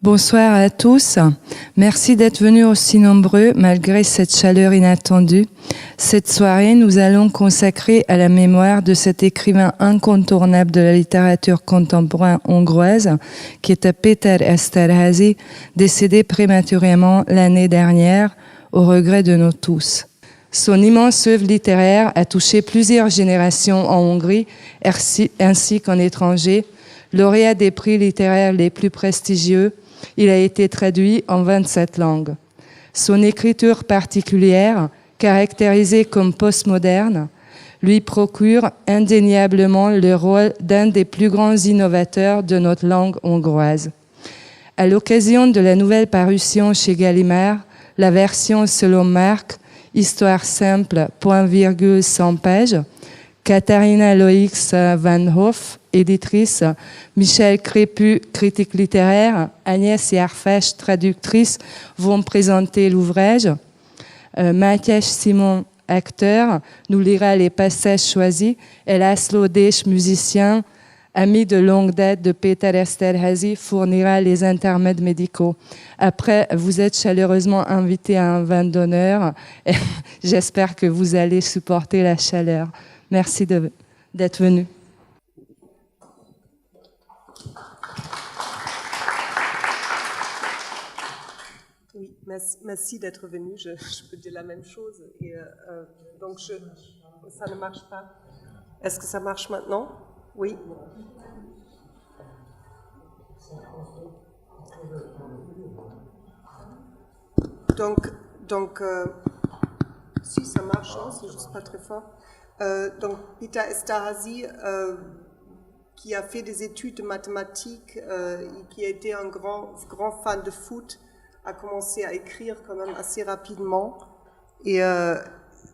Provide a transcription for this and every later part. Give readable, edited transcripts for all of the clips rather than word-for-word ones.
Bonsoir à tous. Merci d'être venus aussi nombreux malgré cette chaleur inattendue. Cette soirée, nous allons consacrer à la mémoire de cet écrivain incontournable de la littérature contemporaine hongroise, qui était Péter Eszterházy, décédé prématurément l'année dernière, au regret de nous tous. Son immense œuvre littéraire a touché plusieurs générations en Hongrie, ainsi qu'en étranger. Lauréat des prix littéraires les plus prestigieux, il a été traduit en 27 langues. Son écriture particulière, caractérisée comme postmoderne, lui procure indéniablement le rôle d'un des plus grands innovateurs de notre langue hongroise. À l'occasion de la nouvelle parution chez Gallimard, la version selon Marc, Histoire simple, point-virgule, 100 pages, Katharina Loix van Hoff, éditrice, Michel Crépu, critique littéraire, Agnès Yarfesh, traductrice, vont présenter l'ouvrage. Mátyás Simon, acteur, nous lira les passages choisis, et László Dés, musicien, ami de longue date de Péter Eszterházy, fournira les intermèdes médicaux. Après, vous êtes chaleureusement invités à un vin d'honneur. J'espère que vous allez supporter la chaleur. Merci d'être venus. Oui, merci d'être venu. Je peux dire la même chose. Et, donc, ça ne marche pas. Est-ce que ça marche maintenant? Oui. Donc si ça marche, non, c'est juste pas très fort. Donc, Péter Eszterházy, qui a fait des études de mathématiques et qui a été un grand fan de foot, a commencé à écrire quand même assez rapidement. Et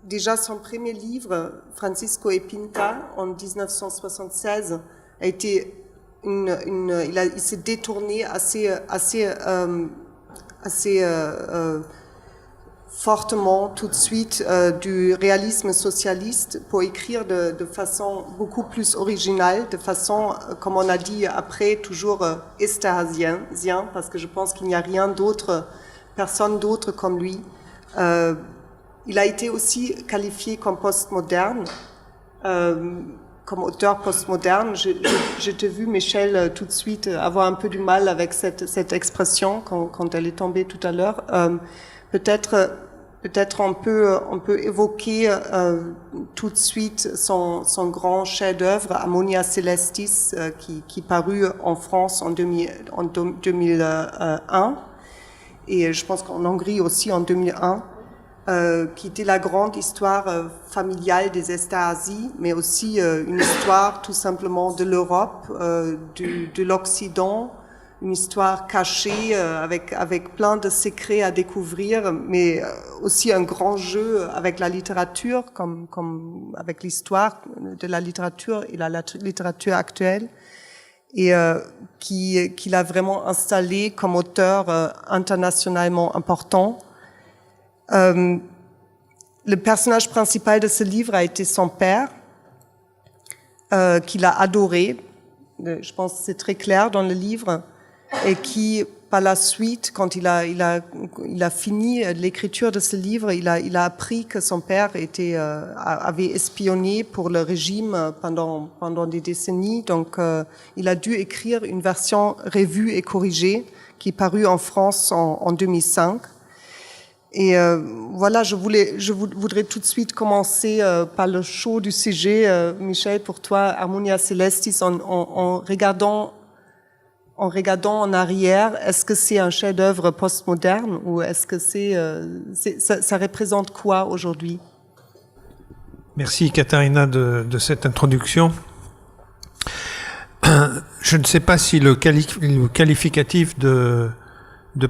déjà, son premier livre, Francisco et Pinta, en 1976, a été il s'est détourné assez fortement tout de suite du réalisme socialiste pour écrire de façon beaucoup plus originale, de façon, comme on a dit après, toujours esterházien, parce que je pense qu'il n'y a rien d'autre, personne d'autre comme lui. Il a été aussi qualifié comme postmoderne, comme auteur postmoderne. Je t'ai vu, Michel, tout de suite avoir un peu du mal avec cette expression quand elle est tombée tout à l'heure. Peut-être on peut évoquer tout de suite son grand chef-d'œuvre, Harmonia Celestis, qui parut en France en 2001, et je pense qu'en Hongrie aussi en 2001. Qui était la grande histoire familiale des Eszterházy, mais aussi une histoire tout simplement de l'Europe, de l'Occident, une histoire cachée avec plein de secrets à découvrir, mais aussi un grand jeu avec la littérature, comme avec l'histoire de la littérature et la littérature actuelle, et qui l'a vraiment installé comme auteur internationalement important. Le personnage principal de ce livre a été son père, qu'il a adoré. Je pense que c'est très clair dans le livre, et qui, par la suite, quand il a fini l'écriture de ce livre, il a appris que son père avait espionné pour le régime pendant des décennies. Donc, il a dû écrire une version revue et corrigée qui parut en France en 2005. Et voilà, je voudrais tout de suite commencer par le chaud du sujet, Michel, pour toi, Harmonia Celestis, en regardant en arrière. Est-ce que c'est un chef-d'œuvre postmoderne ou est-ce que ça représente quoi aujourd'hui? Merci Katharina de cette introduction. Je ne sais pas si le qualificatif de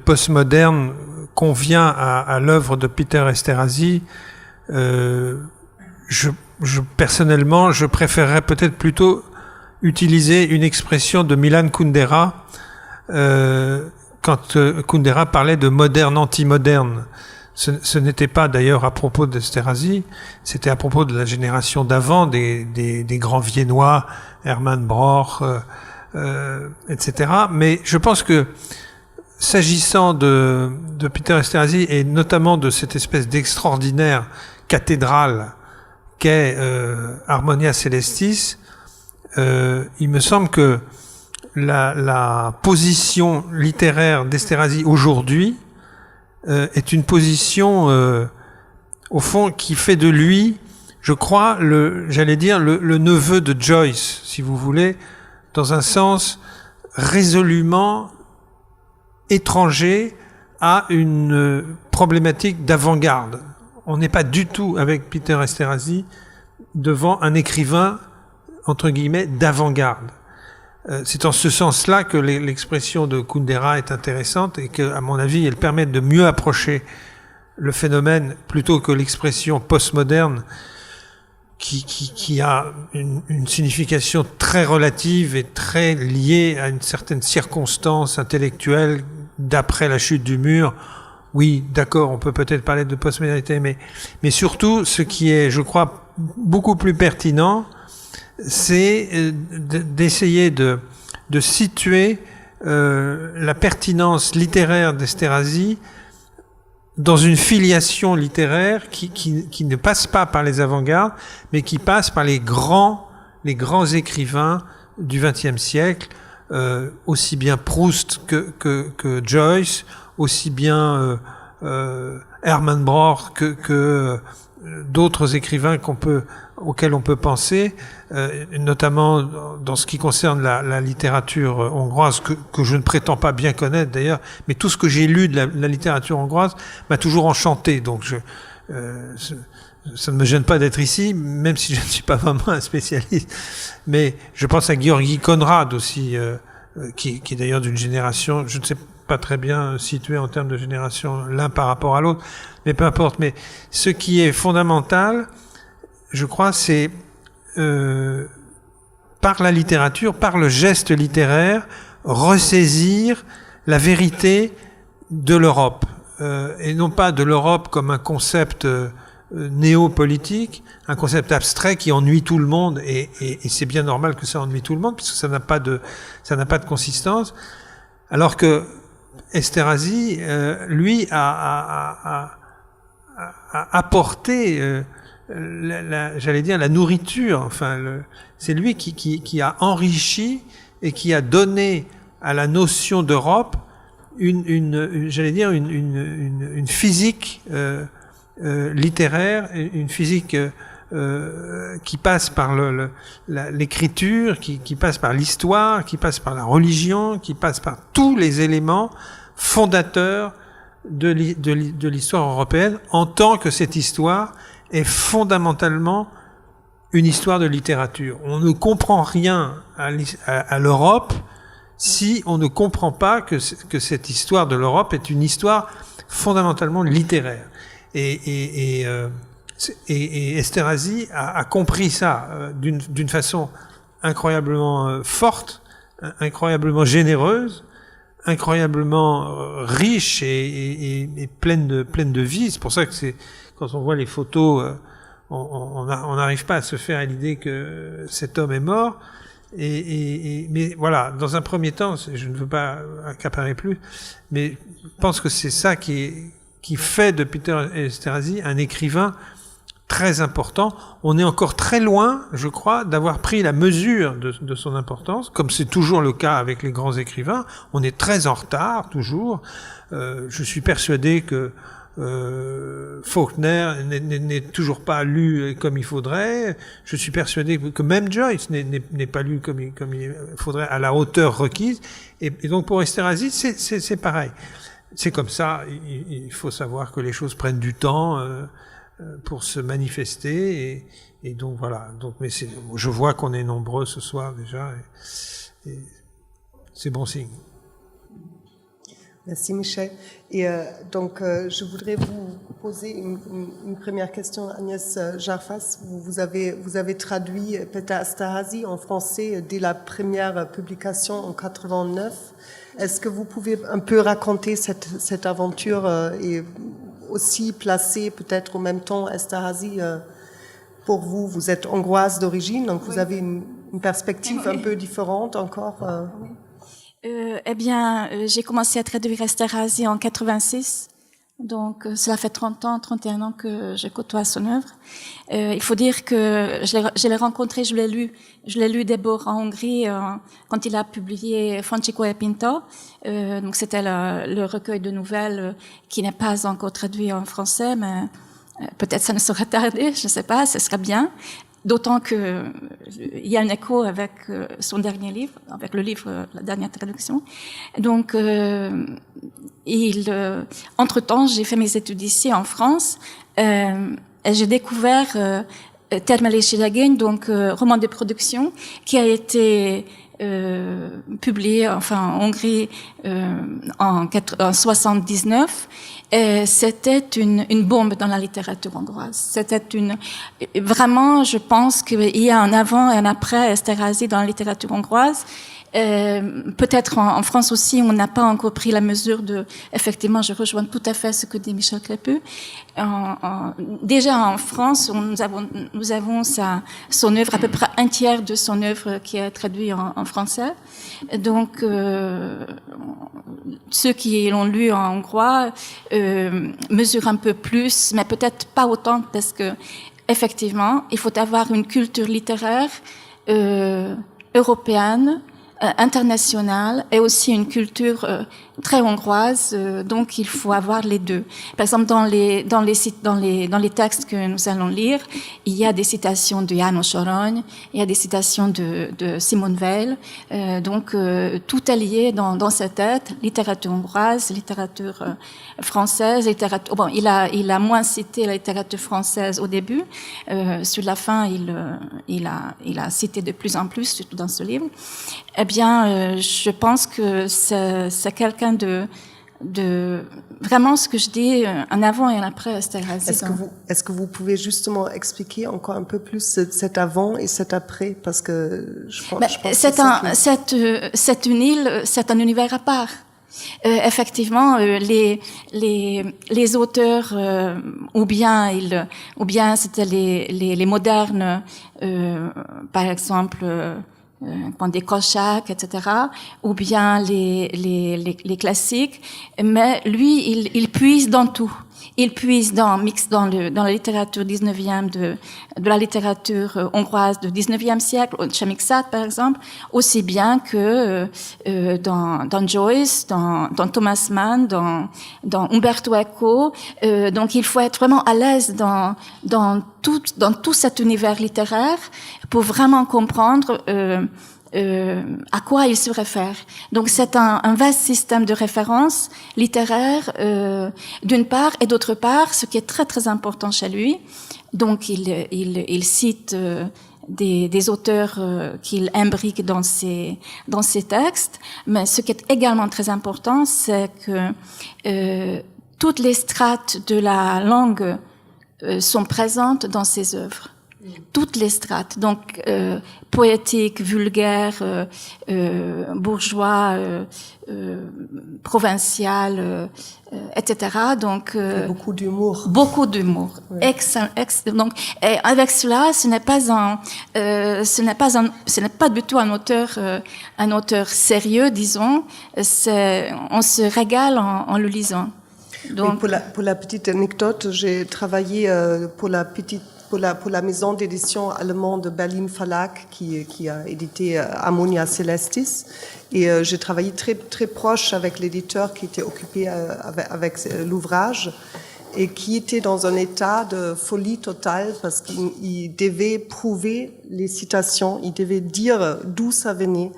postmoderne convient à l'œuvre de Péter Eszterházy. Personnellement, je préférerais peut-être plutôt utiliser une expression de Milan Kundera quand Kundera parlait de moderne anti-moderne. Ce n'était pas d'ailleurs à propos d'Eszterházy, c'était à propos de la génération d'avant, des grands Viennois, Hermann Broch, etc. Mais je pense que s'agissant de Peter Esterhazy et notamment de cette espèce d'extraordinaire cathédrale qu'est Harmonia Celestis, il me semble que la position littéraire d'Esterhazy aujourd'hui est une position, au fond, qui fait de lui, je crois, j'allais dire, le neveu de Joyce, si vous voulez, dans un sens résolument étranger à une problématique d'avant-garde. On n'est pas du tout, avec Peter Esterhazy, devant un écrivain, entre guillemets, d'avant-garde. C'est en ce sens-là que l'expression de Kundera est intéressante et que, à mon avis, elle permet de mieux approcher le phénomène plutôt que l'expression postmoderne qui a une signification très relative et très liée à une certaine circonstance intellectuelle d'après la chute du mur. Oui, d'accord, on peut peut-être parler de postmodernité, mais surtout, ce qui est, je crois, beaucoup plus pertinent, c'est d'essayer de situer la pertinence littéraire d'Esterhazy dans une filiation littéraire qui ne passe pas par les avant-gardes, mais qui passe par les grands écrivains du XXe siècle, aussi bien Proust que Joyce, aussi bien Hermann Broch que d'autres écrivains auxquels on peut penser, notamment dans ce qui concerne la littérature hongroise, que je ne prétends pas bien connaître d'ailleurs, mais tout ce que j'ai lu de la littérature hongroise m'a toujours enchanté. Donc ça ne me gêne pas d'être ici, même si je ne suis pas vraiment un spécialiste. Mais je pense à Georgi Konrad aussi, qui est d'ailleurs d'une génération, je ne sais pas très bien situé en termes de génération l'un par rapport à l'autre, mais peu importe. Mais ce qui est fondamental, je crois, c'est par la littérature, par le geste littéraire, ressaisir la vérité de l'Europe, et non pas de l'Europe comme un concept néopolitique, un concept abstrait qui ennuie tout le monde, et c'est bien normal que ça ennuie tout le monde, puisque ça n'a pas de consistance, alors que Esterhazy, lui, a apporté, j'allais dire, la nourriture. Enfin, c'est lui qui a enrichi et qui a donné à la notion d'Europe j'allais dire, une physique littéraire, une physique qui passe par l'écriture, qui passe par l'histoire, qui passe par la religion, qui passe par tous les éléments fondateurs de l'histoire européenne, en tant que cette histoire est fondamentalement une histoire de littérature. On ne comprend rien à l'Europe si on ne comprend pas que cette histoire de l'Europe est une histoire fondamentalement littéraire. Et Esterhazy a compris ça d'une façon incroyablement forte, incroyablement généreuse, incroyablement riche et pleine de vie. C'est pour ça que quand on voit les photos, on n'arrive pas à se faire à l'idée que cet homme est mort. Mais voilà, dans un premier temps, je ne veux pas accaparer plus, mais je pense que c'est ça qui fait de Peter Esterhazy un écrivain très important. On est encore très loin, je crois, d'avoir pris la mesure de son importance, comme c'est toujours le cas avec les grands écrivains. On est très en retard, toujours. Je suis persuadé que Faulkner n'est toujours pas lu comme il faudrait. Je suis persuadé que même Joyce n'est pas lu comme il faudrait, à la hauteur requise. Et donc pour Esterhazy, c'est pareil. C'est comme ça. Il faut savoir que les choses prennent du temps pour se manifester. Et donc voilà. Donc, mais je vois qu'on est nombreux ce soir déjà. Et c'est bon signe. Merci Michel. Et donc je voudrais vous poser une première question, Agnès Jarfas. Vous avez traduit Peter Esterhazy en français dès la première publication en 89. Est-ce que vous pouvez un peu raconter cette aventure et aussi placer peut-être au même temps Esterhazy pour vous? Vous êtes hongroise d'origine, donc vous avez une perspective un peu différente encore. Oui. J'ai commencé à traduire Esterházy en 86. Donc, cela fait 30 ans, 31 ans que je côtoie son œuvre. Il faut dire que je l'ai rencontré, je l'ai lu d'abord en Hongrie quand il a publié Francisco e Pinto. Donc, c'était le recueil de nouvelles qui n'est pas encore traduit en français, mais peut-être ça ne sera tardé, je ne sais pas, ce serait bien. D'autant que il y a un écho avec son dernier livre, avec le livre, la dernière traduction. Donc, entre-temps, j'ai fait mes études ici en France et j'ai découvert Termelés Csillágény, donc roman de production, qui a été publié en Hongrie en 79. Et c'était une bombe dans la littérature hongroise. C'était vraiment, je pense qu'il y a un avant et un après Esterházy dans la littérature hongroise. Peut-être en France aussi, on n'a pas encore pris la mesure de. Effectivement, je rejoins tout à fait ce que dit Michel Crépu. Déjà en France, nous avons son œuvre, à peu près un tiers de son œuvre qui est traduite en français. Donc, ceux qui l'ont lu en hongrois mesurent un peu plus, mais peut-être pas autant, parce que effectivement, il faut avoir une culture littéraire européenne, internationale, et aussi une culture très hongroise, donc il faut avoir les deux. Par exemple, dans les textes que nous allons lire, il y a des citations de János Arany, il y a des citations de Simone Weil, donc tout est lié dans sa tête, littérature hongroise, littérature française, littérature. Bon, il a moins cité la littérature française au début, sur la fin il a cité de plus en plus, surtout dans ce livre. Eh bien, je pense que c'est quelqu'un de vraiment ce que je dis, un avant et un après Esterházy. Est-ce que vous pouvez justement expliquer encore un peu plus cet avant et cet après, parce que je pense c'est une île, c'est un univers à part. Effectivement, les auteurs, ou bien c'était les modernes, par exemple. Des Kolchak, etc., ou bien les classiques, mais lui, il puise dans tout. Il puise dans la littérature 19e de la littérature hongroise du 19e siècle, Chamiksat par exemple, aussi bien que dans Joyce, dans Thomas Mann, dans Umberto Eco. Donc il faut être vraiment à l'aise dans tout cet univers littéraire pour vraiment comprendre à quoi il se réfère. Donc c'est un vaste système de références littéraires d'une part, et d'autre part, ce qui est très très important chez lui, donc il cite des auteurs qu'il imbrique dans ses textes, mais ce qui est également très important, c'est que toutes les strates de la langue sont présentes dans ses œuvres. Toutes les strates, donc poétique, vulgaire, bourgeois, provincial, etc. Donc beaucoup d'humour. Beaucoup d'humour. Oui. Donc avec cela, ce n'est pas du tout un auteur sérieux, disons. On se régale en le lisant. Donc pour la petite anecdote, j'ai travaillé pour la maison d'édition allemande Berlin Verlag qui a édité Ammonia Celestis, et j'ai travaillé très très proche avec l'éditeur qui était occupé avec l'ouvrage et qui était dans un état de folie totale parce qu'il devait prouver les citations, il devait dire d'où ça venait.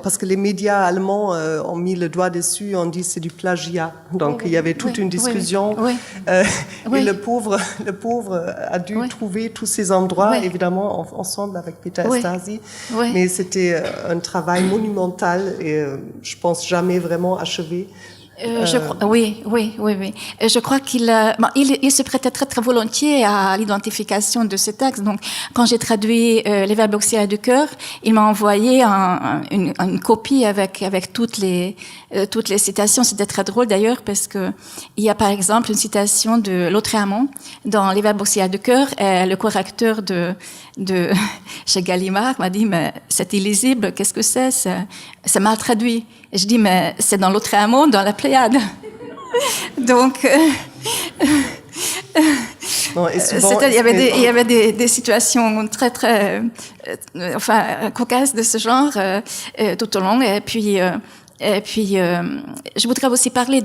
Parce que les médias allemands ont mis le doigt dessus, ont dit c'est du plagiat. Donc il y avait toute une discussion. Et le pauvre a dû trouver tous ces endroits, évidemment ensemble avec Peter Esterházy. Mais c'était un travail monumental et je pense jamais vraiment achevé. Oui. Je crois il se prêtait très très volontiers à l'identification de ces textes. Donc, quand j'ai traduit les verbes auxiliaires du cœur, il m'a envoyé une copie avec toutes les citations. C'était très drôle d'ailleurs parce que il y a par exemple une citation de Lautréamont dans les verbes auxiliaires du cœur. Et le correcteur de chez Gallimard m'a dit mais c'est illisible. Qu'est-ce que c'est mal traduit. Et je dis, mais c'est dans Lautréamont, dans la Pléiade. Donc, il y avait des situations très, très, cocasses de ce genre tout au long. Et puis, je voudrais aussi parler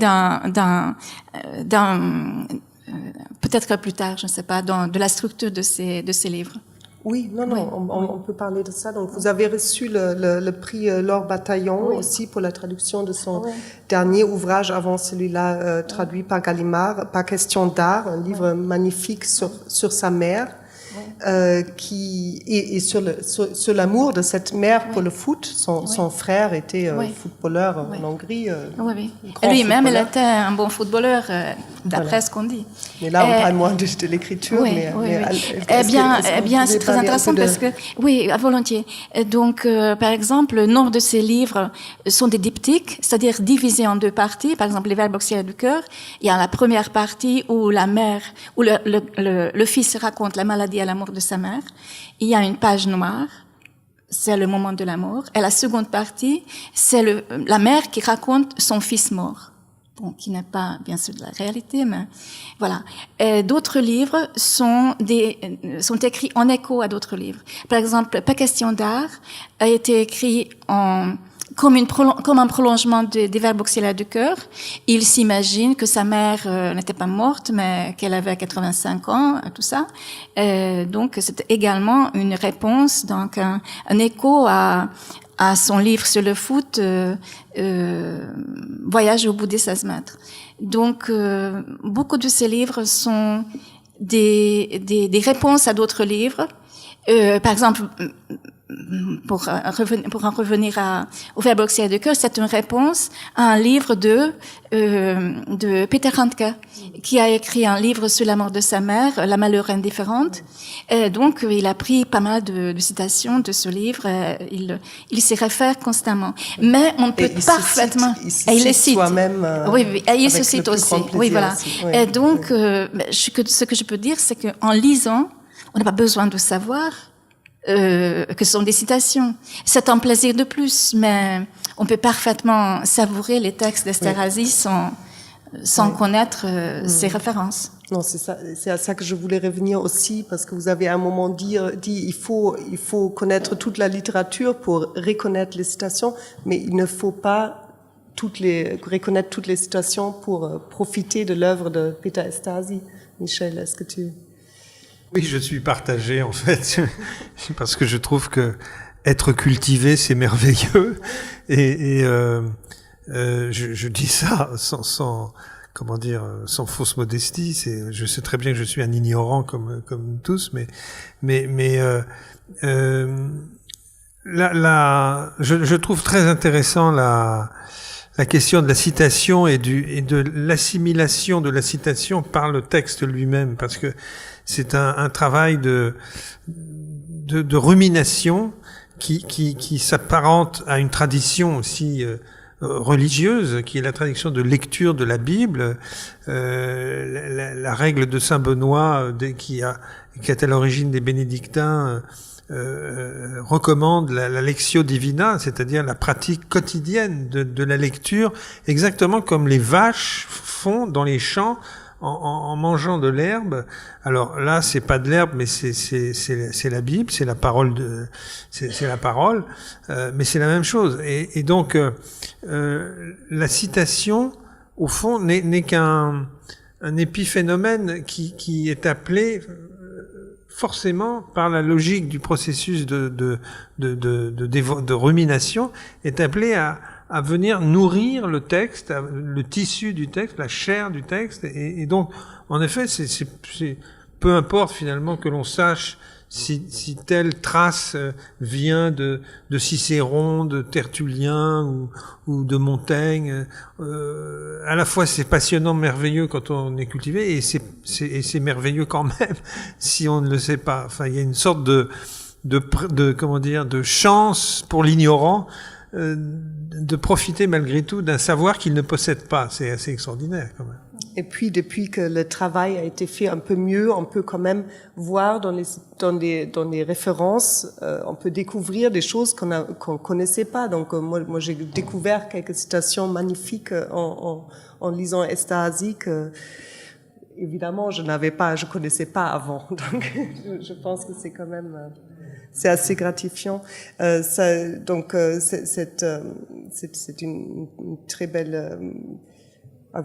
peut-être plus tard, je ne sais pas, de la structure de ces livres. Oui, on peut parler de ça. Donc, vous avez reçu le prix Laure Bataillon aussi pour la traduction de son dernier ouvrage avant celui-là traduit par Gallimard, Pas question d'art, un livre magnifique sur sa mère. Et sur l'amour de cette mère pour le foot. Son frère était footballeur en Hongrie. Et lui-même, il était un bon footballeur, d'après ce qu'on dit. Mais là, on parle moins de l'écriture. Eh bien, c'est très intéressant parce que, oui, volontiers. Donc, par exemple, le nombre de ces livres sont des diptyques, c'est-à-dire divisés en deux parties. Par exemple, les verbes auxiliaires du cœur. Il y a la première partie où la mère, où le fils raconte la maladie à la mort de sa mère. Il y a une page noire, c'est le moment de la mort. Et la seconde partie, c'est la mère qui raconte son fils mort. Bon, qui n'est pas, bien sûr, de la réalité, mais voilà. Et d'autres livres sont écrits en écho à d'autres livres. Par exemple, Pas question d'art a été écrit comme un prolongement des verbes auxiliaires du cœur. Il s'imagine que sa mère n'était pas morte, mais qu'elle avait 85 ans, tout ça. Donc, c'était également une réponse, donc un écho à son livre sur le foot, Voyage au bout des 16 mètres. Donc, beaucoup de ces livres sont des réponses à d'autres livres. Par exemple, pour en revenir au verbe auxiliaire du cœur, c'est une réponse à un livre de Peter Handke, qui a écrit un livre sur la mort de sa mère, La malheur indifférente. Et donc, il a pris pas mal de citations de ce livre. Il s'y réfère constamment. Mais on peut parfaitement... Il les cite soi-même. Oui, et il se cite aussi. Oui, voilà. Et donc, ce que je peux dire, c'est qu'en lisant, on n'a pas besoin de savoir que ce sont des citations. C'est un plaisir de plus, mais on peut parfaitement savourer les textes d'Esterházy sans connaître ses références. Non, c'est à ça que je voulais revenir aussi, parce que vous avez à un moment dit il faut connaître toute la littérature pour reconnaître les citations, mais il ne faut pas reconnaître toutes les citations pour profiter de l'œuvre de Peter Esterházy. Michel, est-ce que tu... Oui, je suis partagé en fait, parce que je trouve que être cultivé c'est merveilleux et je dis ça sans fausse modestie. Je sais très bien que je suis un ignorant comme tous, mais je trouve très intéressant la question de la citation et de l'assimilation de la citation par le texte lui-même, parce que c'est un travail de rumination qui s'apparente à une tradition aussi religieuse, qui est la tradition de lecture de la Bible, la règle de Saint Benoît qui est à l'origine des bénédictins. Recommande la lectio divina, c'est-à-dire la pratique quotidienne de la lecture, exactement comme les vaches font dans les champs en mangeant de l'herbe. Alors là, c'est pas de l'herbe, mais c'est la Bible, c'est la parole c'est la parole, mais c'est la même chose. Et donc la citation, au fond, n'est qu'un épiphénomène qui est appelé forcément par la logique du processus de rumination, est appelé à venir nourrir le texte, le tissu du texte, la chair du texte, et donc en effet c'est peu importe finalement que l'on sache si telle trace vient de Cicéron, de Tertullien ou de Montaigne. À la fois c'est passionnant, merveilleux quand on est cultivé, et c'est merveilleux quand même si on ne le sait pas. Enfin, il y a une sorte de comment dire, de chance pour l'ignorant de profiter malgré tout d'un savoir qu'il ne possède pas. C'est assez extraordinaire quand même. Et puis, depuis que le travail a été fait un peu mieux, on peut quand même voir dans les références, on peut découvrir des choses qu'on connaissait pas. Donc, moi, j'ai découvert quelques citations magnifiques en lisant Esterházy que, évidemment, je connaissais pas avant. Donc, je pense que c'est quand même, c'est assez gratifiant. C'est une très belle.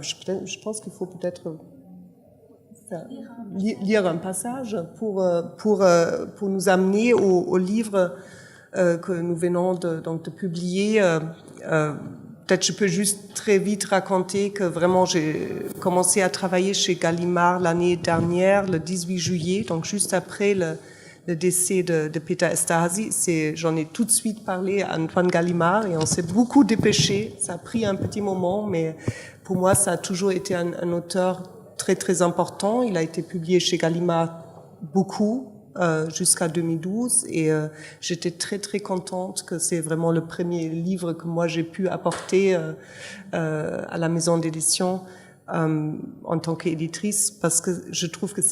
Je pense qu'il faut peut-être lire un passage pour nous amener au livre que nous venons de publier. Peut-être je peux juste très vite raconter que vraiment j'ai commencé à travailler chez Gallimard l'année dernière, le 18 juillet, donc juste après le décès de Peter Esterházy. J'en ai tout de suite parlé à Antoine Gallimard et on s'est beaucoup dépêché. Ça a pris un petit moment, mais pour moi, ça a toujours été un auteur très, très important. Il a été publié chez Gallimard beaucoup, jusqu'à 2012. Et j'étais très, très contente que c'est vraiment le premier livre que moi, j'ai pu apporter à la maison d'édition en tant qu'éditrice, parce que je trouve que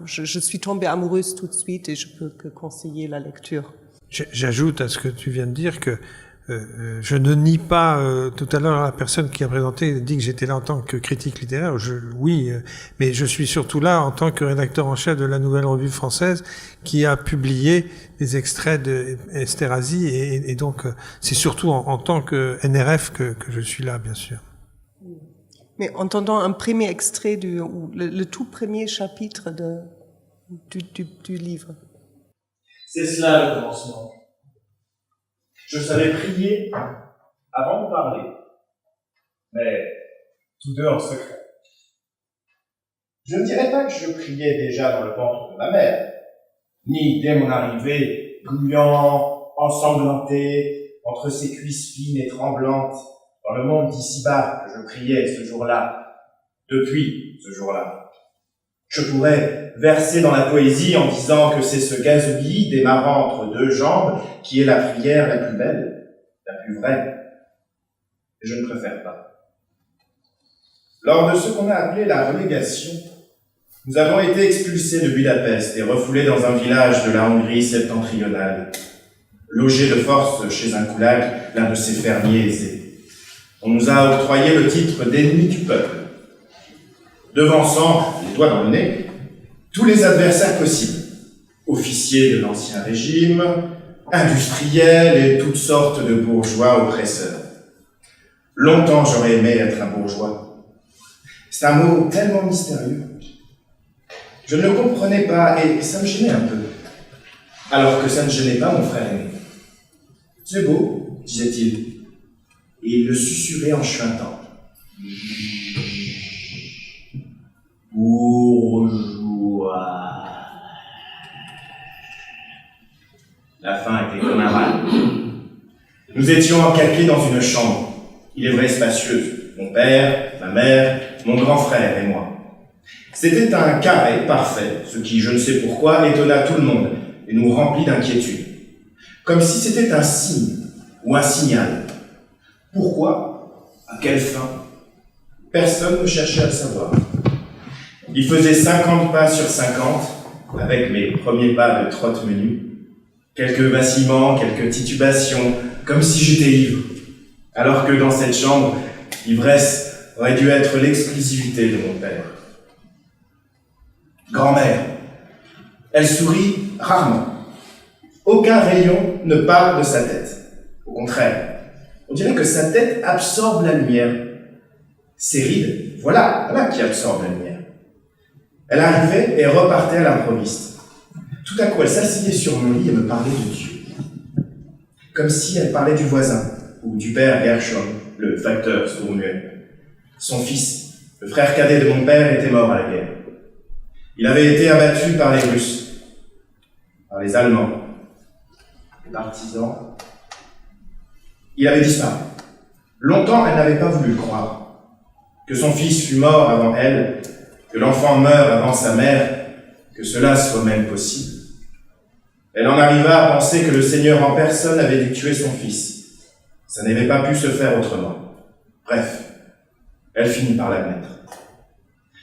je suis tombée amoureuse tout de suite et je peux que conseiller la lecture. J'ajoute à ce que tu viens de dire que je ne nie pas, tout à l'heure, la personne qui a présenté dit que j'étais là en tant que critique littéraire. Mais je suis surtout là en tant que rédacteur en chef de la Nouvelle Revue Française qui a publié des extraits de Esterházy et donc c'est surtout en tant que NRF que je suis là, bien sûr. Mais entendant un premier extrait le tout premier chapitre du livre. C'est cela le commencement. Je savais prier avant de parler, mais tous deux en secret. Je ne dirais pas que je priais déjà dans le ventre de ma mère, ni dès mon arrivée, gluant, ensanglanté, entre ses cuisses fines et tremblantes, dans le monde d'ici-bas que je priais ce jour-là, depuis ce jour-là. Je pourrais verser dans la poésie en disant que c'est ce gazouillis démarrant entre deux jambes qui est la prière la plus belle, la plus vraie. Et je ne préfère pas. Lors de ce qu'on a appelé la relégation, nous avons été expulsés de Budapest et refoulés dans un village de la Hongrie septentrionale, logés de force chez un kulak, l'un de ces fermiers aisés. On nous a octroyé le titre d'ennemis du peuple, devançant, les doigts dans le nez, tous les adversaires possibles, officiers de l'ancien régime, industriels et toutes sortes de bourgeois oppresseurs. Longtemps j'aurais aimé être un bourgeois. C'est un mot tellement mystérieux. Je ne le comprenais pas et ça me gênait un peu, alors que ça ne gênait pas mon frère aîné. « C'est beau », disait-il, et il le susurrait en chuintant. Bourgeois. La fin était comme un mal. Nous étions encalqués dans une chambre, il est vrai spacieuse, mon père, ma mère, mon grand frère et moi. C'était un carré parfait, ce qui, je ne sais pourquoi, étonna tout le monde et nous remplit d'inquiétude. Comme si c'était un signe ou un signal. Pourquoi? À quelle fin? Personne ne cherchait à le savoir. Il faisait 50 pas sur 50, avec mes premiers pas de trotte menu. Quelques vacillements, quelques titubations, comme si j'étais ivre. Alors que dans cette chambre, l'ivresse aurait dû être l'exclusivité de mon père. Grand-mère, elle sourit rarement. Aucun rayon ne part de sa tête. Au contraire, on dirait que sa tête absorbe la lumière. Ses rides, voilà qui absorbe la lumière. Elle arrivait et repartait à l'improviste. Tout à coup, elle s'asseyait sur mon lit et me parlait de Dieu. Comme si elle parlait du voisin, ou du père Gershom, le facteur sourd-muet. Son fils, le frère cadet de mon père, était mort à la guerre. Il avait été abattu par les Russes. par les Allemands, les partisans. Il avait disparu. Longtemps, elle n'avait pas voulu le croire. Que son fils fût mort avant elle, que l'enfant meure avant sa mère, que cela soit même possible. Elle en arriva à penser que le Seigneur en personne avait dû tuer son fils. Ça n'avait pas pu se faire autrement. Bref, elle finit par l'admettre.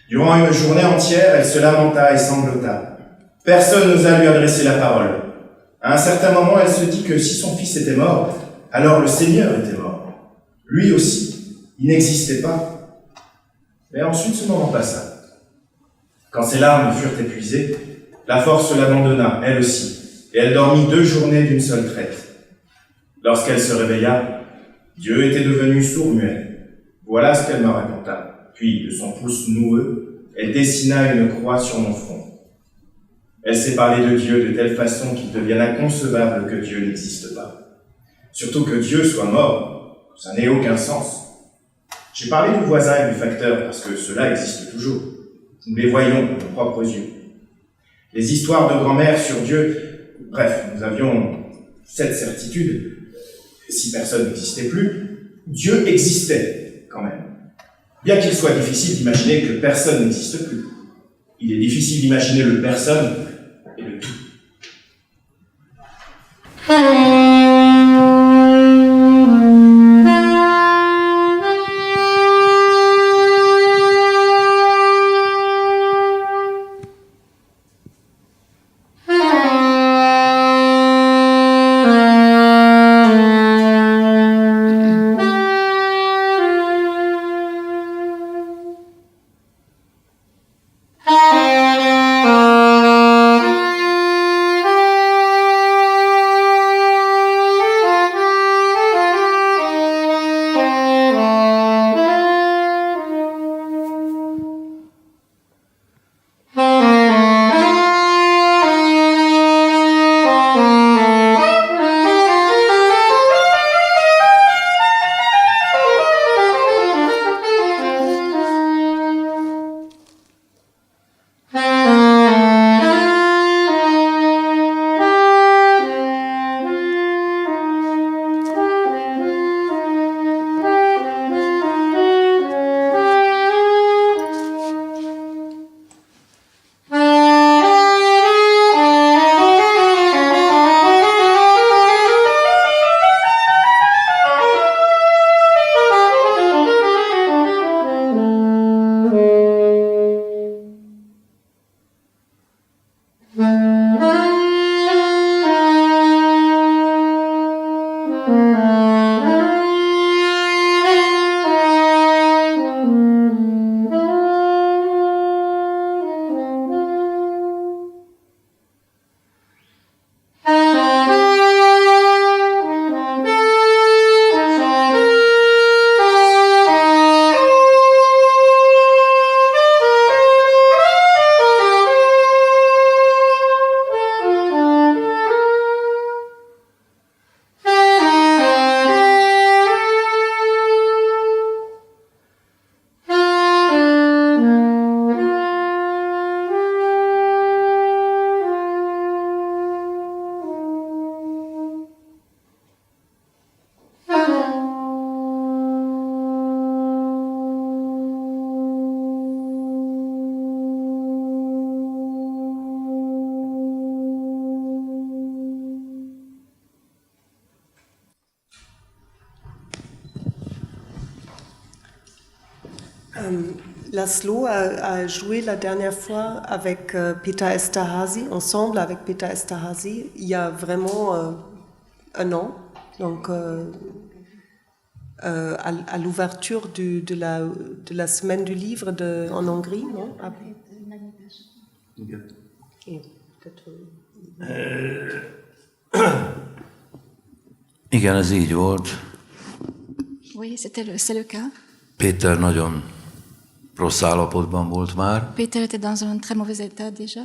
Durant une journée entière, elle se lamenta et sanglota. Personne n'osa lui adresser la parole. À un certain moment, elle se dit que si son fils était mort, alors le Seigneur était mort. Lui aussi, il n'existait pas. Mais ensuite, ce moment passa. Quand ses larmes furent épuisées, la force l'abandonna, elle aussi, et elle dormit 2 journées d'une seule traite. Lorsqu'elle se réveilla, Dieu était devenu sourd-muet. Voilà ce qu'elle me raconta. Puis, de son pouce noueux, elle dessina une croix sur mon front. Elle s'est parlé de Dieu de telle façon qu'il devienne inconcevable que Dieu n'existe pas. Surtout que Dieu soit mort, ça n'ait aucun sens. J'ai parlé du voisin et du facteur parce que cela existe toujours. Nous les voyons de nos propres yeux. Les histoires de grand-mère sur Dieu, bref, nous avions cette certitude. Si personne n'existait plus, Dieu existait quand même. Bien qu'il soit difficile d'imaginer que personne n'existe plus, il est difficile d'imaginer le personne et le tout. Laszlo a joué la dernière fois avec Peter Esterházy, ensemble avec Peter Esterházy, il y a vraiment 1 an, donc à l'ouverture de la semaine du livre en Hongrie, non? Igen, ez így volt. Oui, c'est le cas. Péter nagyon rossz állapotban volt már. Peter était dans un très mauvais état déjà.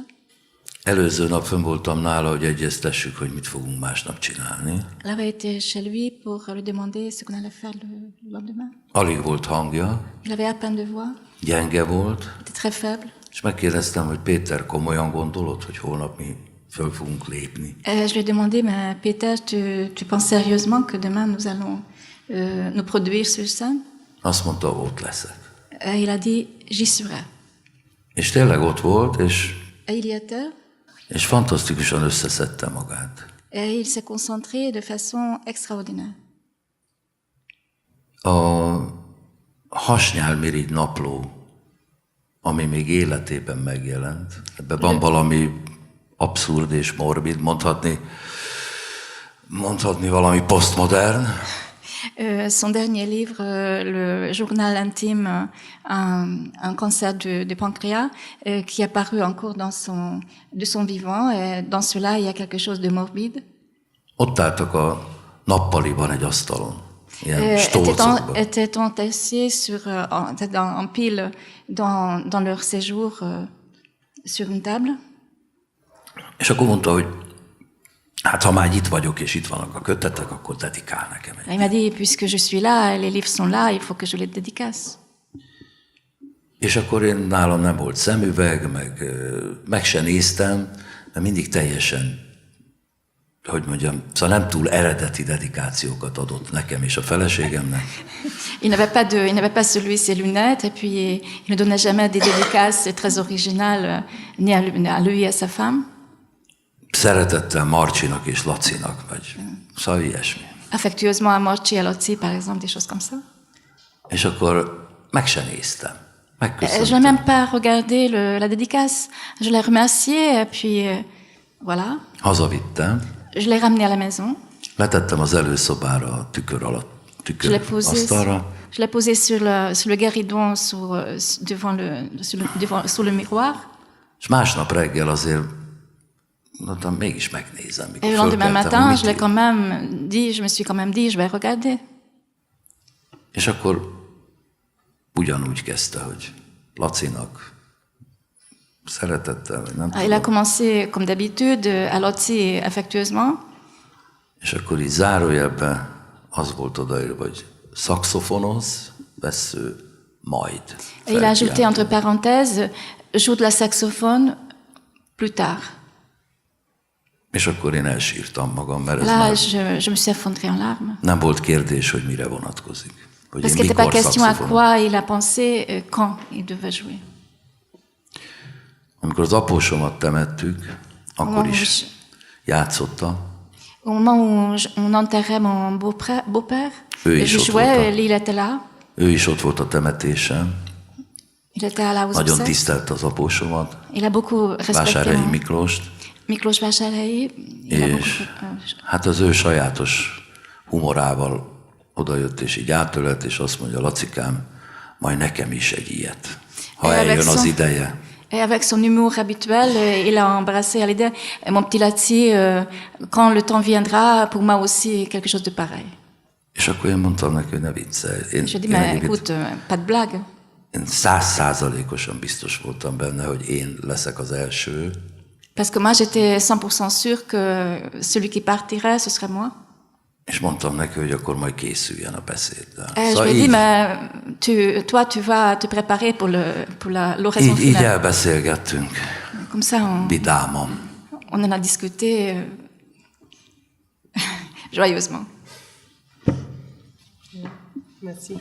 Előző nap fönn voltam nála, hogy egyeztessük, hogy mit fogunk másnap csinálni. J'avais été chez lui pour lui demander ce qu'on allait faire le lendemain. Alig volt hangja. Il avait à peine de voix. Gyenge volt. Il était très faible. És megkérdeztem, hogy Péter, komolyan gondolod, hogy holnap mi föl fogunk lépni. Je lui ai demandé, mais Peter, tu penses sérieusement que demain nous allons nous produire sur scène? Azt mondta, ott leszek. Il a dit, j'y serai. És tényleg ott volt, Et il y était. és fantasztikusan összeszedte magát. Et il s'est concentré de façon extraordinaire. A Hasnyálmirigy napló, ami még életében megjelent, ebben van valami abszurd és morbid, mondhatni valami posztmodern. Son dernier livre, le journal intime, un cancer du pancréas, qui est apparu encore de son vivant. Et dans cela, il y a quelque chose de morbide. Ott álltak a nappaliban egy asztalon, ilyen stolcokban. Étaient entassés en pile dans leur séjour sur une table. És akkor mondta, hogy hát ha már itt vagyok, és itt vannak a kötetek, akkor dedikál nekem egy. Il m'a dit, puisque je suis là, et les livres sont là, il faut que je les dédicace. És akkor én nálam nem volt szemüveg, meg se néztem, de mindig teljesen, hogy mondjam, szóval nem túl eredeti dedikációkat adott nekem és a feleségemnek. Il n'avait pas ses lunettes, et puis il ne donnait jamais des dédicaces très originales, ni à lui et à sa femme. Szeretettel Marcsinak és Lacinak, vagy szóval ilyesmi. Affectueusement à Marci et à Lotzi, par exemple, des choses comme ça. És akkor meg se néztem. Je n'ai même pas regardé la dédicace. Je l'ai remercié, et puis voilà. Hazavittem. Je l'ai ramené à la maison. Letettem az előszobára a tükör asztalra. Je l'ai posé sur le guéridon sur le miroir. És másnap reggel azért mondtam, mégis megnézem. Et le lendemain matin, je me suis quand même dit, je vais regarder. És akkor ugyanúgy kezdte, hogy Lacinak szeretettel, vagy nem tudom. Il a commencé, comme d'habitude, à Lotzi affectueusement. És akkor így zárójelben az volt odaírva, hogy szaxofonoz, vesző, majd. Et il a ajouté entre parenthèses, joue de la saxophone plus tard. És akkor én elsírtam magam, mert ez Là, már je me suis effondrée en larmes. nem volt kérdés, hogy mire vonatkozik. Hogy Parce én qu'il n'était pas mikor question à szaxofonon. quoi il a pensé, quand il devait jouer. Amikor az apósomat temettük, akkor is játszottam. Au moment où on enterrait mon beau-père, je jouais, il était là. Ő is ott volt a temetésen. Il était là aux Nagyon obsèques. tisztelte az apósomat, Il a beaucoup respecté Vásárhelyi Miklóst, Miklós Vásárhelyi. Il a és hát az ő sajátos humorával odajött, és így átölelt, és azt mondja, Lacikám, majd nekem is egy ilyet, ha eljön az ideje. Et avec son humour habituel, il a embrassé à l'idée, mon petit Laci, quand le temps viendra, pour moi aussi, quelque chose de pareil. És akkor én mondtam neki, hogy ne viccelj. Je dis, mais écoute, pas de blague. Én 100%-osan biztos voltam benne, hogy én leszek az első. Parce que moi, j'étais 100% sûre que celui qui partirait, ce serait moi. És mondtam neki, hogy akkor majd készüljen a beszéddel. Je lui ai dit, mais toi, tu vas te préparer pour l'oraison így finale. elbeszélgettünk. Comme ça, Vidáman. on en a discuté joyeusement. Merci.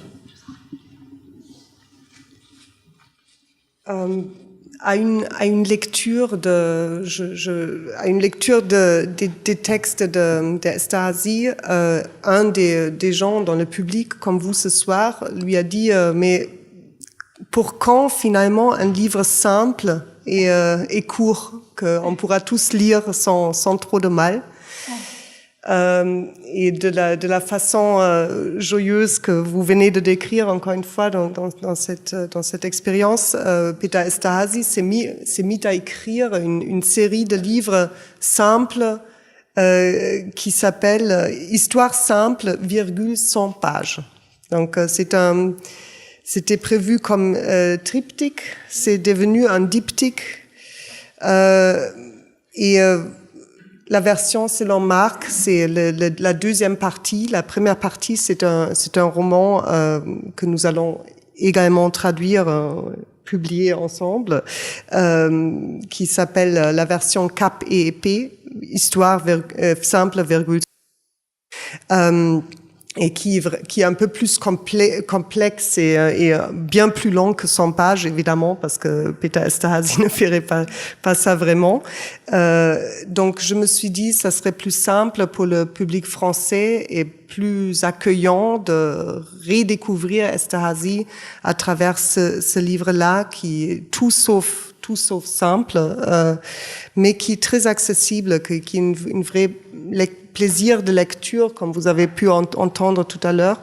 À une lecture des textes d'Esterházy, un des gens dans le public, comme vous ce soir, lui a dit mais pour quand finalement un livre simple et court qu'on pourra tous lire sans trop de mal? Et de la façon joyeuse que vous venez de décrire encore une fois dans cette expérience, Peter Esterházy s'est mis à écrire une série de livres simples qui s'appelle Histoire simple, 100 pages. Donc c'était prévu comme triptyque, c'est devenu un diptyque la version selon Marc, c'est la deuxième partie. La première partie, c'est un roman que nous allons également traduire publié ensemble, qui s'appelle la version Cap et épée, histoire simple, virgule, et qui est un peu plus complexe et bien plus long que 100 pages, évidemment, parce que Peter Esterhazy ne ferait pas ça vraiment. Donc, je me suis dit, ça serait plus simple pour le public français et plus accueillant de redécouvrir Esterhazy à travers ce livre-là, qui est tout sauf simple, mais qui est très accessible, qui est une vraie plaisir de lecture, comme vous avez pu entendre tout à l'heure.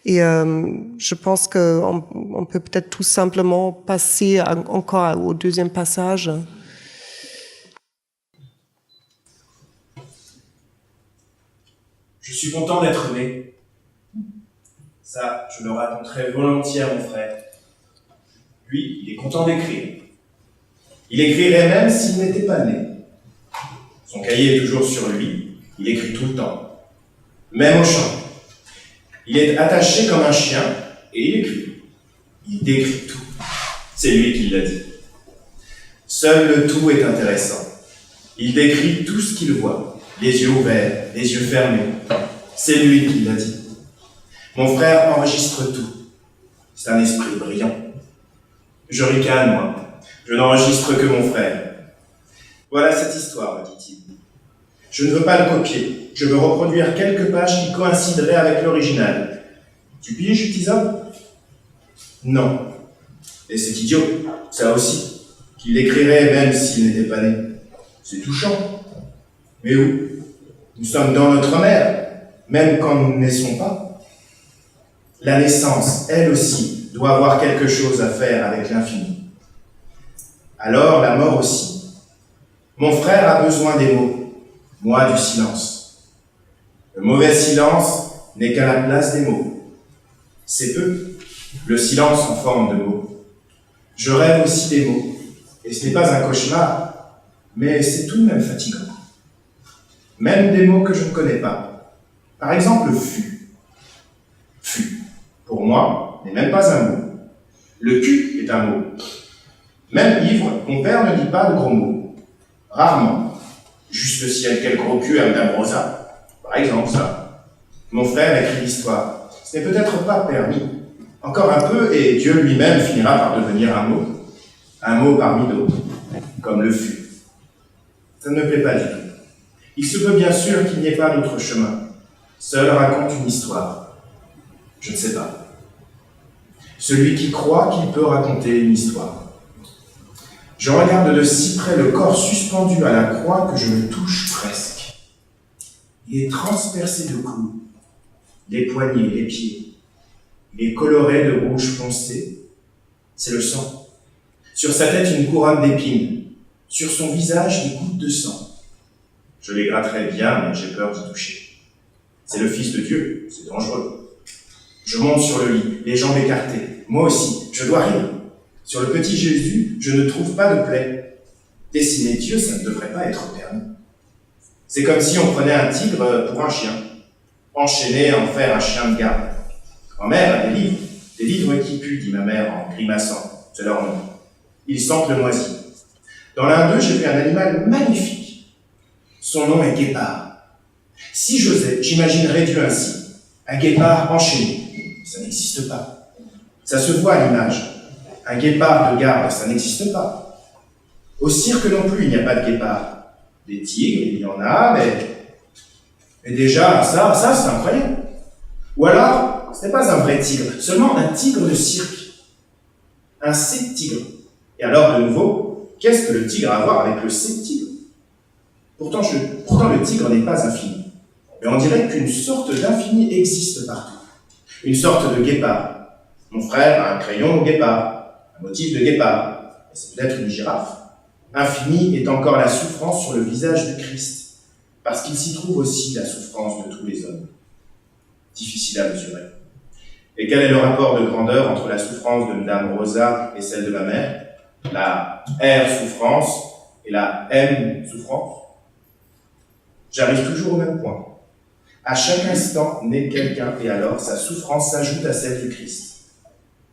Et je pense qu'on peut peut-être tout simplement passer encore au deuxième passage. Je suis content d'être né. Ça, je le raconterai volontiers à mon frère. Lui, il est content d'écrire. Il écrirait même s'il n'était pas né. Son cahier est toujours sur lui, il écrit tout le temps. Même au champ. Il est attaché comme un chien et il écrit. Il décrit tout. C'est lui qui l'a dit. Seul le tout est intéressant. Il décrit tout ce qu'il voit, les yeux ouverts, les yeux fermés. C'est lui qui l'a dit. Mon frère enregistre tout. C'est un esprit brillant. Je ricane, moi. Je n'enregistre que mon frère. Voilà cette histoire, dit-il. Je ne veux pas le copier. Je veux reproduire quelques pages qui coïncideraient avec l'original. Tu piges, Tison? Non. Et c'est idiot, ça aussi, qu'il l'écrirait même s'il n'était pas né. C'est touchant. Mais où? Nous sommes dans notre mère, même quand nous ne naissons pas. La naissance, elle aussi, doit avoir quelque chose à faire avec l'infini. Alors la mort aussi. Mon frère a besoin des mots, moi du silence. Le mauvais silence n'est qu'à la place des mots. C'est peu, le silence en forme de mots. Je rêve aussi des mots, et ce n'est pas un cauchemar, mais c'est tout de même fatigant. Même des mots que je ne connais pas. Par exemple, fût. Fût, pour moi, n'est même pas un mot. Le cul est un mot. Même ivre, mon père ne dit pas de gros mots. Rarement. Juste le ciel, quel gros cul à Madame Rosa. Par exemple, ça. Mon frère écrit l'histoire. Ce n'est peut-être pas permis. Encore un peu, et Dieu lui-même finira par devenir un mot. Un mot parmi d'autres. Comme le fût. Ça ne me plaît pas du tout. Il se peut bien sûr qu'il n'y ait pas d'autre chemin. Seul raconte une histoire. Je ne sais pas. Celui qui croit qu'il peut raconter une histoire. Je regarde de si près le corps suspendu à la croix que je le touche presque. Il est transpercé de coups, les poignets, les pieds. Il est coloré de rouge foncé. C'est le sang. Sur sa tête, une couronne d'épines. Sur son visage, des gouttes de sang. Je les gratterai bien, mais j'ai peur d'y toucher. C'est le Fils de Dieu, c'est dangereux. Je monte sur le lit, les jambes écartées. Moi aussi, je dois rire. Sur le petit Jésus, je ne trouve pas de plaie. Dessiner Dieu, ça ne devrait pas être permis. C'est comme si on prenait un tigre pour un chien, enchaîné à en faire un chien de garde. Ma mère a des livres qui puent, dit ma mère en grimaçant. C'est leur nom. Ils sentent le moisi. Dans l'un d'eux, j'ai vu un animal magnifique. Son nom est guépard. Si j'osais, j'imaginerais Dieu ainsi. Un guépard enchaîné. Ça n'existe pas. Ça se voit à l'image. Un guépard de garde, ça n'existe pas. Au cirque non plus, il n'y a pas de guépard. Des tigres, il y en a, mais déjà, ça, c'est incroyable. Ou alors, ce n'est pas un vrai tigre, seulement un tigre de cirque. Un C-tigre. Et alors, de nouveau, qu'est-ce que le tigre a à voir avec le C-tigre? Pourtant, le tigre n'est pas infini. Mais on dirait qu'une sorte d'infini existe partout. Une sorte de guépard. Mon frère a un crayon au guépard. Un motif de guépard, et c'est peut-être une girafe. Infini est encore la souffrance sur le visage de Christ, parce qu'il s'y trouve aussi la souffrance de tous les hommes. Difficile à mesurer. Et quel est le rapport de grandeur entre la souffrance de Madame Rosa et celle de ma mère? La R souffrance et la M souffrance? J'arrive toujours au même point. À chaque instant naît quelqu'un, et alors sa souffrance s'ajoute à celle du Christ.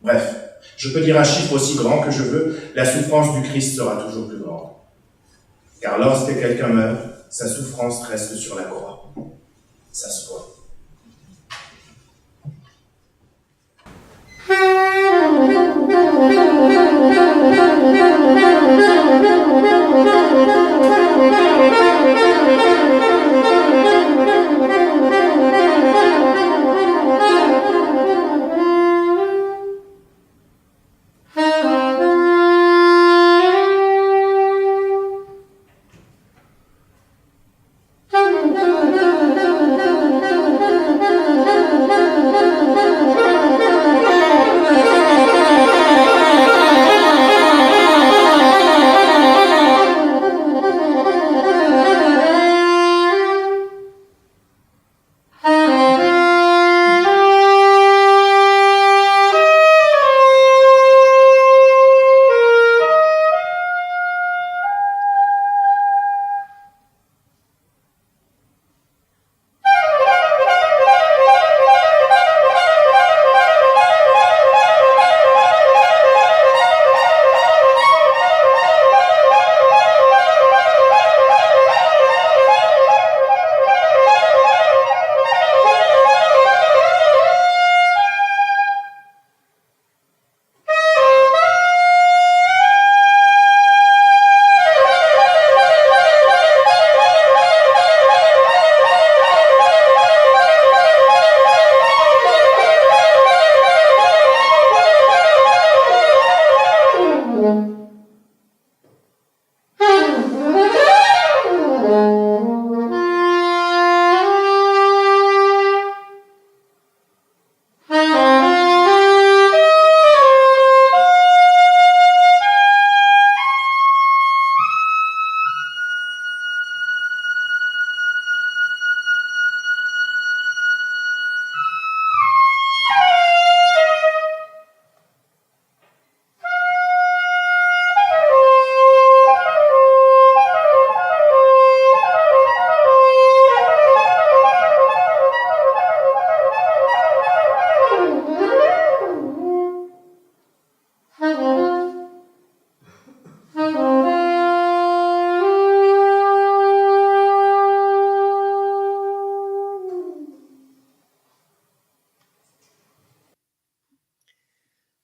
Bref, Je peux dire un chiffre aussi grand que je veux, la souffrance du Christ sera toujours plus grande. Car lorsque quelqu'un meurt, sa souffrance reste sur la croix. Ça se voit.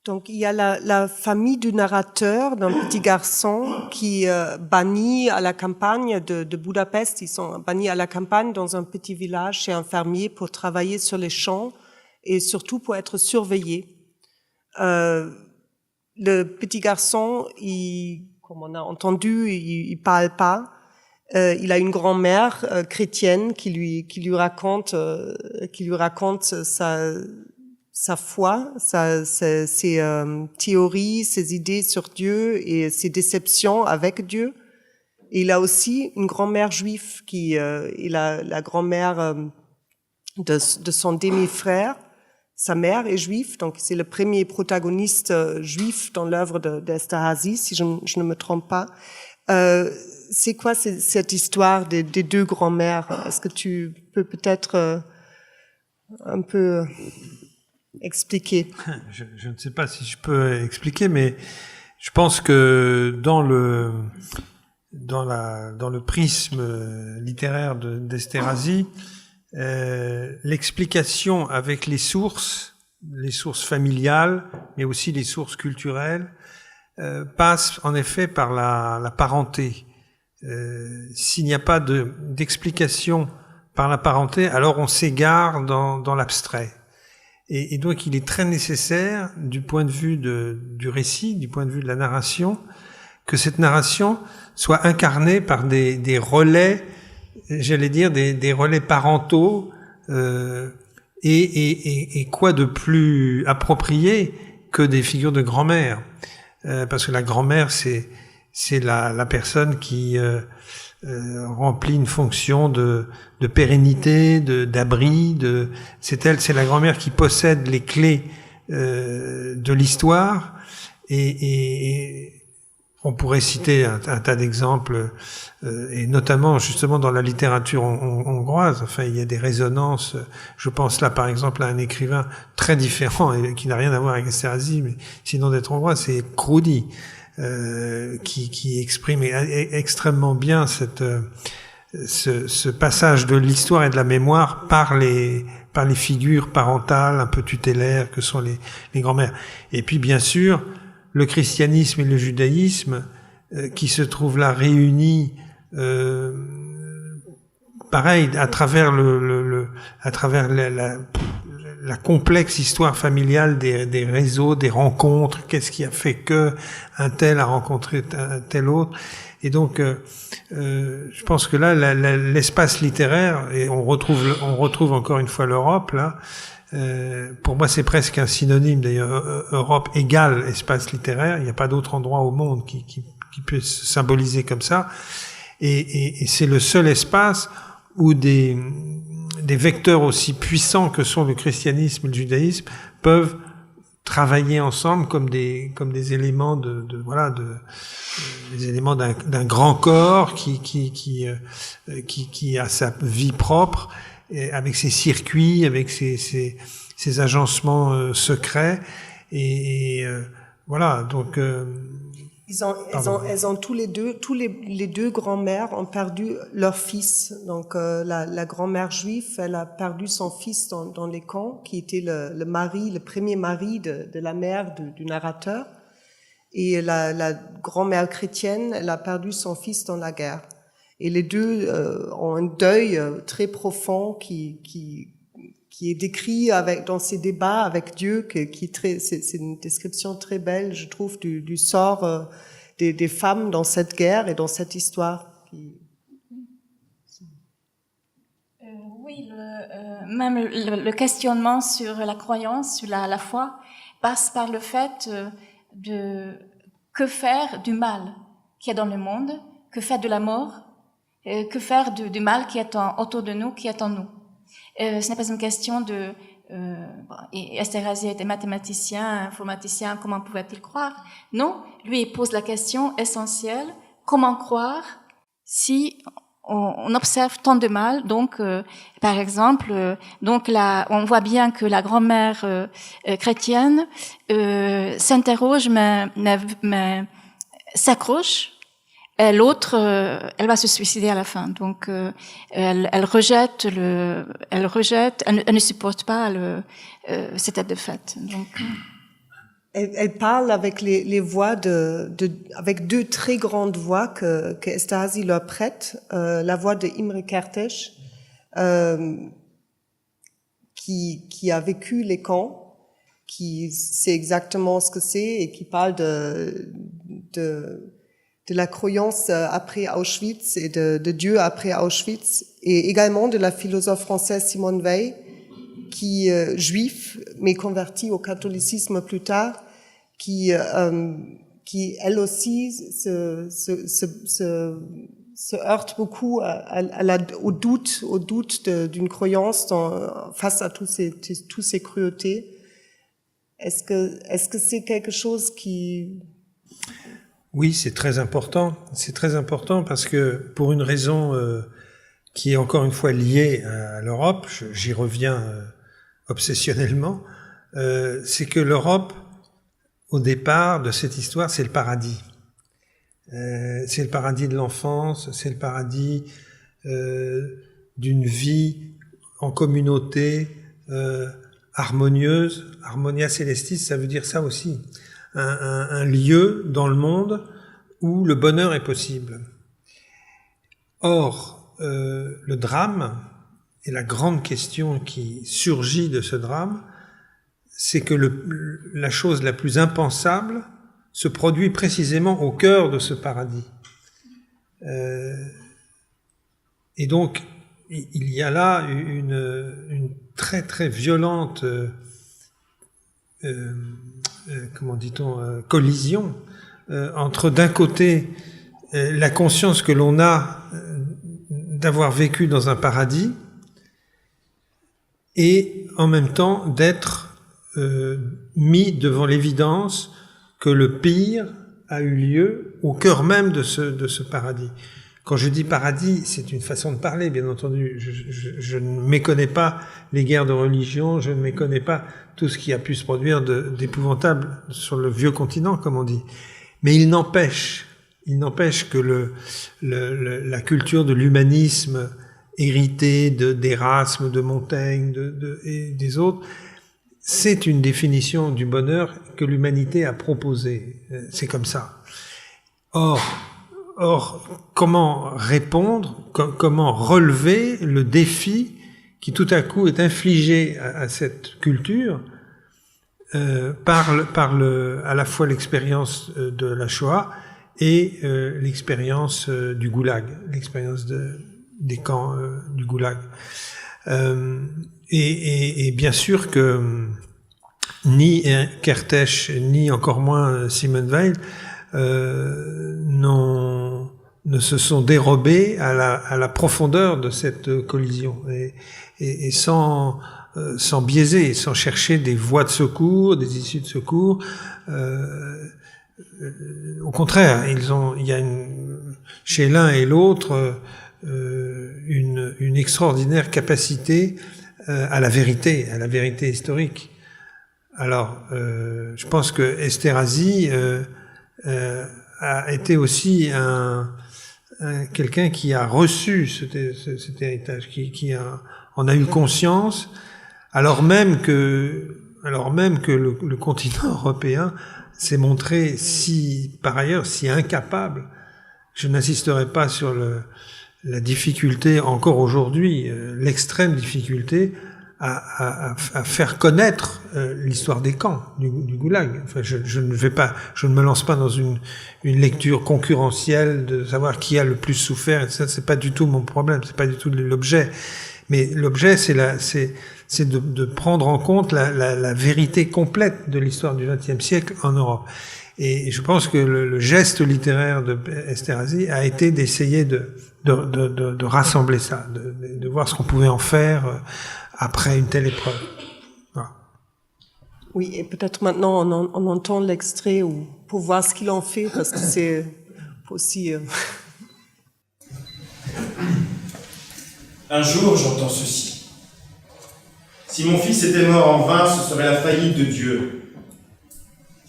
Donc il y a la famille du narrateur, d'un petit garçon qui banni à la campagne de Budapest. Ils sont bannis à la campagne dans un petit village chez un fermier pour travailler sur les champs et surtout pour être surveillés. Le petit garçon, comme on a entendu, il parle pas. Il a une grand-mère chrétienne qui lui raconte sa foi, ses théories, ses idées sur Dieu et ses déceptions avec Dieu. Et il a aussi une grand-mère juive qui est la grand-mère de son demi-frère. Sa mère est juive, donc c'est le premier protagoniste juif dans l'œuvre d'Esterházy, si je ne me trompe pas. C'est quoi cette histoire des deux grand-mères? Est-ce que tu peux peut-être un peu expliquer? Je ne sais pas si je peux expliquer, mais je pense que dans le prisme littéraire d'Esterházy, l'explication avec les sources familiales, mais aussi les sources culturelles, passe en effet par la parenté. S'il n'y a pas d'explication par la parenté, alors on s'égare dans l'abstrait. Et donc il est très nécessaire, du point de vue du récit, du point de vue de la narration, que cette narration soit incarnée par des relais, j'allais dire des relais parentaux, et quoi de plus approprié que des figures de grand-mère, parce que la grand-mère c'est la personne qui remplit une fonction de pérennité, d'abri, c'est la grand-mère qui possède les clés de l'histoire, et On pourrait citer un tas d'exemples, et notamment justement dans la littérature hongroise. Enfin, il y a des résonances. Je pense là, par exemple, à un écrivain très différent et qui n'a rien à voir avec Esterházy, mais sinon d'être hongrois, c'est Krudi, qui exprime extrêmement bien ce passage de l'histoire et de la mémoire par les figures parentales un peu tutélaires que sont les grands-mères. Et puis, bien sûr, le christianisme et le judaïsme qui se trouvent là réunis, pareil, à travers la complexe histoire familiale des réseaux, des rencontres, qu'est-ce qui a fait que un tel a rencontré un tel autre. Et donc, je pense que là, l'espace littéraire, et on retrouve encore une fois l'Europe là. Pour moi, c'est presque un synonyme d'ailleurs. Europe égale espace littéraire. Il n'y a pas d'autre endroit au monde qui puisse se symboliser comme ça. Et c'est le seul espace où des vecteurs aussi puissants que sont le christianisme et le judaïsme peuvent travailler ensemble comme des éléments des éléments d'un grand corps qui a sa vie propre, et avec ses circuits, avec ses agencements secrets, et voilà. Donc elles ont tous les deux grand-mères ont perdu leur fils. Donc la grand-mère juive, elle a perdu son fils dans les camps, qui était le premier mari de la mère du narrateur. Et la grand-mère chrétienne, elle a perdu son fils dans la guerre. Et les deux ont un deuil très profond qui est décrit dans ces débats avec Dieu, c'est une description très belle, je trouve, du sort des femmes dans cette guerre et dans cette histoire. Oui, même le questionnement sur la croyance, sur la foi, passe par le fait de que faire du mal qui est dans le monde, que faire de la mort, que faire du mal qui est autour de nous, qui est en nous. Ce n'est pas une question de... Esterházy était mathématicien, informaticien, comment pouvait-il croire? Non, lui il pose la question essentielle, comment croire si on observe tant de mal? Donc, par exemple, on voit bien que la grand-mère chrétienne s'interroge, mais s'accroche. Et l'autre, elle va se suicider à la fin. Donc, elle ne supporte pas cet état de fait. Donc, elle parle avec les voix avec deux très grandes voix que Esterházy leur prête. La voix de Imre Kertész, qui a vécu les camps, qui sait exactement ce que c'est et qui parle de la croyance après Auschwitz et de Dieu après Auschwitz, et également de la philosophe française Simone Weil, qui juif mais convertie au catholicisme plus tard, qui elle aussi se heurte beaucoup au doute d'une croyance face à tous ces cruautés. Est-ce que c'est quelque chose qui... Oui, c'est très important. C'est très important parce que pour une raison qui est encore une fois liée à l'Europe, j'y reviens obsessionnellement, c'est que l'Europe, au départ de cette histoire, c'est le paradis. C'est le paradis de l'enfance, c'est le paradis d'une vie en communauté harmonieuse. Harmonia Celestis, ça veut dire ça aussi. Un lieu dans le monde où le bonheur est possible. Or, le drame, et la grande question qui surgit de ce drame, c'est que la chose la plus impensable se produit précisément au cœur de ce paradis. Et donc, il y a là une très très violente comment dit-on, collision entre d'un côté la conscience que l'on a d'avoir vécu dans un paradis et en même temps d'être mis devant l'évidence que le pire a eu lieu au cœur même de ce paradis. Quand je dis paradis, c'est une façon de parler, bien entendu. Je ne méconnais pas les guerres de religion, je ne méconnais pas tout ce qui a pu se produire d'épouvantable sur le vieux continent, comme on dit. Mais il n'empêche que la culture de l'humanisme hérité d'Erasme, de Montaigne, et des autres, c'est une définition du bonheur que l'humanité a proposée. C'est comme ça. Or, comment répondre, comment relever le défi qui tout à coup est infligé à cette culture par à la fois l'expérience de la Shoah et l'expérience du Goulag, l'expérience des camps du Goulag. Et bien sûr que ni Kertész, ni encore moins Simone Weil ne se sont dérobés à la profondeur de cette collision et sans biaiser, sans chercher des voies de secours, des issues de secours. Au contraire, il y a chez l'un et l'autre une extraordinaire capacité à la vérité historique. Alors, je pense que Esterházy a été aussi quelqu'un qui a reçu cet héritage, qui en a eu conscience, alors même que le continent européen s'est montré par ailleurs si incapable. Je n'insisterai pas sur la difficulté encore aujourd'hui, l'extrême difficulté à faire connaître l'histoire des camps du Goulag. Enfin, je ne me lance pas dans une lecture concurrentielle de savoir qui a le plus souffert. Et ça, c'est pas du tout mon problème, c'est pas du tout l'objet. Mais l'objet, c'est de prendre en compte la vérité complète de l'histoire du XXe siècle en Europe. Et je pense que le geste littéraire de Esterházy a été d'essayer de rassembler ça, de voir ce qu'on pouvait en faire après une telle épreuve. Voilà. Oui, et peut-être maintenant on entend l'extrait pour voir ce qu'il en fait, parce que c'est aussi... Un jour, j'entends ceci. Si mon fils était mort en vain, ce serait la faillite de Dieu.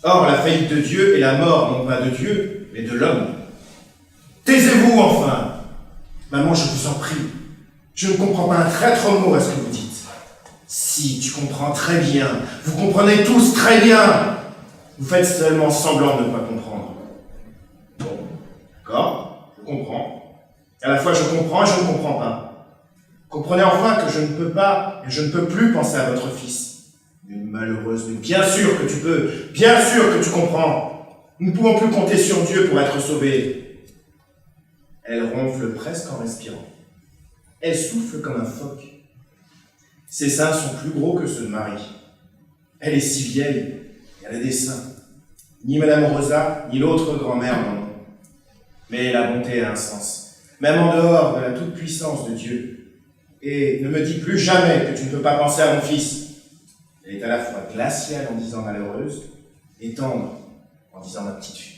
Or, la faillite de Dieu est la mort, non pas de Dieu, mais de l'homme. Taisez-vous, enfin! Maman, je vous en prie. Je ne comprends pas un traître mot à ce que vous dites. Si, tu comprends très bien. Vous comprenez tous très bien. Vous faites seulement semblant de ne pas comprendre. Bon, d'accord, je comprends. À la fois, je comprends et je ne comprends pas. Comprenez enfin que je ne peux pas et je ne peux plus penser à votre fils. Une malheureuse, mais bien sûr que tu peux, bien sûr que tu comprends. Nous ne pouvons plus compter sur Dieu pour être sauvés. Elle ronfle presque en respirant. Elle souffle comme un phoque. Ses seins sont plus gros que ceux de Marie. Elle est si vieille, et elle a des seins. Ni Madame Rosa, ni l'autre grand-mère n'en ont. Mais la bonté a un sens, même en dehors de la toute-puissance de Dieu. Et ne me dis plus jamais que tu ne peux pas penser à mon fils. Elle est à la fois glaciale en disant malheureuse, et tendre en disant ma petite fille.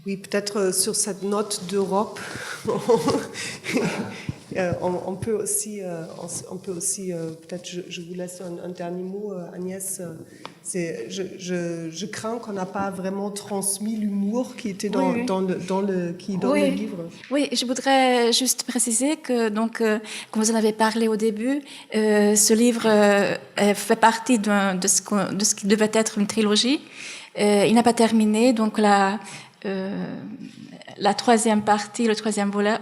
Oui, peut-être sur cette note d'Europe, on peut aussi, peut-être je vous laisse un dernier mot, Agnès. Je crains qu'on n'a pas vraiment transmis l'humour qui était dans le livre. Oui, je voudrais juste préciser que, donc, comme vous en avez parlé au début, ce livre fait partie de ce qui devait être une trilogie. Il n'a pas terminé, donc la troisième partie, le troisième volet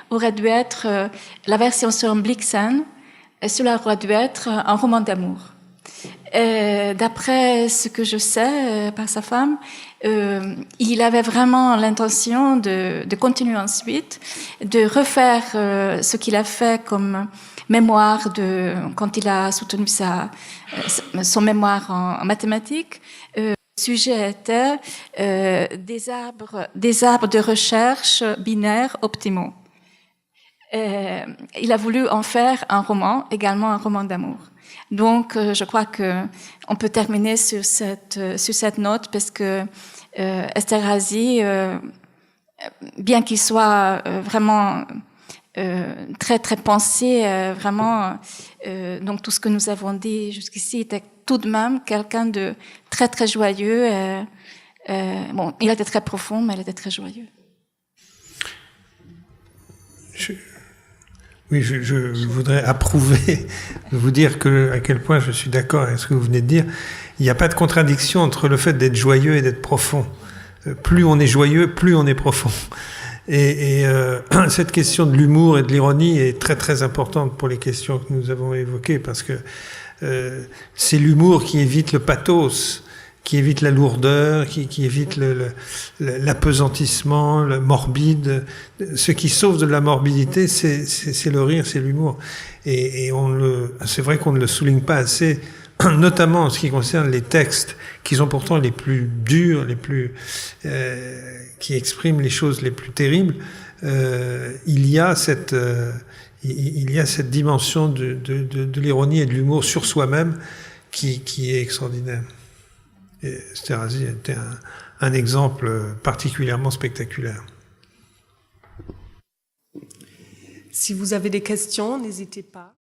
aurait dû être la version sur Blixen, et cela aurait dû être un roman d'amour. D'après ce que je sais par sa femme, il avait vraiment l'intention de continuer ensuite, de refaire ce qu'il a fait comme mémoire quand il a soutenu son mémoire en mathématiques. Le sujet était des arbres de recherche binaires optimaux. Il a voulu en faire un roman, également un roman d'amour. Donc, je crois que on peut terminer sur cette note parce que Esterházy, bien qu'il soit vraiment très très pensé, vraiment, donc tout ce que nous avons dit jusqu'ici était tout de même quelqu'un de très très joyeux. Bon, il était très profond, mais il était très joyeux. Oui, je voudrais approuver, vous dire à quel point je suis d'accord avec ce que vous venez de dire. Il n'y a pas de contradiction entre le fait d'être joyeux et d'être profond. Plus on est joyeux, plus on est profond. Et cette question de l'humour et de l'ironie est très très importante pour les questions que nous avons évoquées, parce que c'est l'humour qui évite le pathos, qui évite la lourdeur, qui évite l'apesantissement, le morbide. Ce qui sauve de la morbidité, c'est le rire, c'est l'humour. Et c'est vrai qu'on ne le souligne pas assez, notamment en ce qui concerne les textes, qui sont pourtant les plus durs, qui expriment les choses les plus terribles. Il y a cette dimension de l'ironie et de l'humour sur soi-même qui est extraordinaire. Et Esterházy était un exemple particulièrement spectaculaire. Si vous avez des questions, n'hésitez pas.